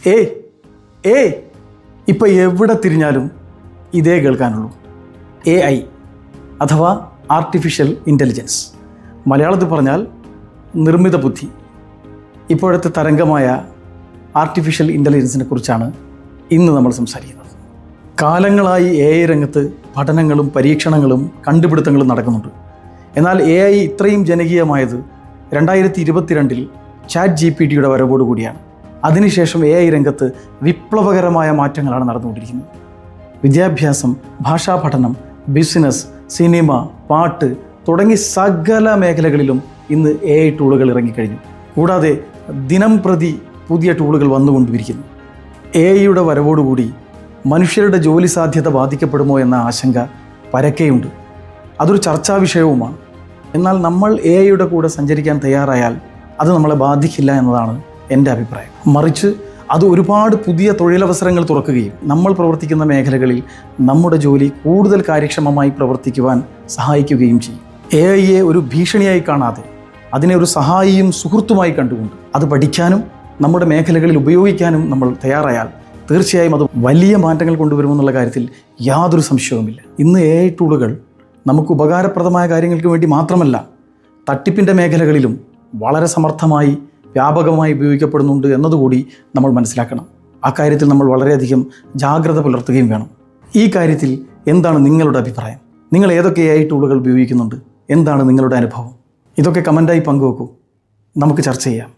ഏയ് ഏയ് ഇപ്പം എവിടെ തിരിഞ്ഞാലും ഇതേ കേൾക്കാനുള്ളൂ. AI അഥവാ ആർട്ടിഫിഷ്യൽ ഇൻ്റലിജൻസ്, മലയാളത്തിൽ പറഞ്ഞാൽ നിർമ്മിത ബുദ്ധി. ഇപ്പോഴത്തെ തരംഗമായ ആർട്ടിഫിഷ്യൽ ഇൻ്റലിജൻസിനെ കുറിച്ചാണ് ഇന്ന് നമ്മൾ സംസാരിക്കുന്നത്. കാലങ്ങളായി AI രംഗത്ത് പഠനങ്ങളും പരീക്ഷണങ്ങളും കണ്ടുപിടുത്തങ്ങളും നടക്കുന്നുണ്ട്. എന്നാൽ AI ഇത്രയും ജനകീയമായത് 2022 ChatGPTയുടെ വരവോടുകൂടിയാണ്. അതിനുശേഷം AI രംഗത്ത് വിപ്ലവകരമായ മാറ്റങ്ങളാണ് നടന്നുകൊണ്ടിരിക്കുന്നത്. വിദ്യാഭ്യാസം, ഭാഷാ പഠനം, ബിസിനസ്, സിനിമ, പാട്ട് തുടങ്ങി സകല മേഖലകളിലും ഇന്ന് AI ടൂളുകൾ ഇറങ്ങിക്കഴിഞ്ഞു. കൂടാതെ ദിനം പ്രതി പുതിയ ടൂളുകൾ വന്നുകൊണ്ടിരിക്കുന്നു. AIയുടെ വരവോടുകൂടി മനുഷ്യരുടെ ജോലി സാധ്യത ബാധിക്കപ്പെടുമോ എന്ന ആശങ്ക പരക്കെയുണ്ട്. അതൊരു ചർച്ചാ വിഷയവുമാണ്. എന്നാൽ നമ്മൾ AIയുടെ കൂടെ സഞ്ചരിക്കാൻ തയ്യാറായാൽ അത് നമ്മളെ ബാധിക്കില്ല എന്നതാണ് എൻ്റെ അഭിപ്രായം. മറിച്ച് അത് ഒരുപാട് പുതിയ തൊഴിലവസരങ്ങൾ തുറക്കുകയും നമ്മൾ പ്രവർത്തിക്കുന്ന മേഖലകളിൽ നമ്മുടെ ജോലി കൂടുതൽ കാര്യക്ഷമമായി പ്രവർത്തിക്കുവാൻ സഹായിക്കുകയും ചെയ്യും. AIയെ ഒരു ഭീഷണിയായി കാണാതെ അതിനെ ഒരു സഹായിയും സുഹൃത്തുമായി കണ്ടുകൊണ്ട് അത് പഠിക്കാനും നമ്മുടെ മേഖലകളിൽ ഉപയോഗിക്കാനും നമ്മൾ തയ്യാറായാൽ തീർച്ചയായും അത് വലിയ മാറ്റങ്ങൾ കൊണ്ടുവരുമെന്നുള്ള കാര്യത്തിൽ യാതൊരു സംശയവുമില്ല. ഇന്ന് AI ടൂളുകൾ നമുക്ക് ഉപകാരപ്രദമായ കാര്യങ്ങൾക്ക് വേണ്ടി മാത്രമല്ല, തട്ടിപ്പിൻ്റെ മേഖലകളിലും വളരെ സമർത്ഥമായി വ്യാപകമായി ഉപയോഗിക്കപ്പെടുന്നുണ്ട് എന്നതുകൂടി നമ്മൾ മനസ്സിലാക്കണം. അക്കാര്യത്തിൽ നമ്മൾ വളരെയധികം ജാഗ്രത പുലർത്തുകയും വേണം. ഈ കാര്യത്തിൽ എന്താണ് നിങ്ങളുടെ അഭിപ്രായം? നിങ്ങൾ ഏതൊക്കെ AI ടൂളുകൾ ഉപയോഗിക്കുന്നുണ്ട്? എന്താണ് നിങ്ങളുടെ അനുഭവം? ഇതൊക്കെ കമൻ്റായി പങ്കുവെക്കൂ. നമുക്ക് ചർച്ച ചെയ്യാം.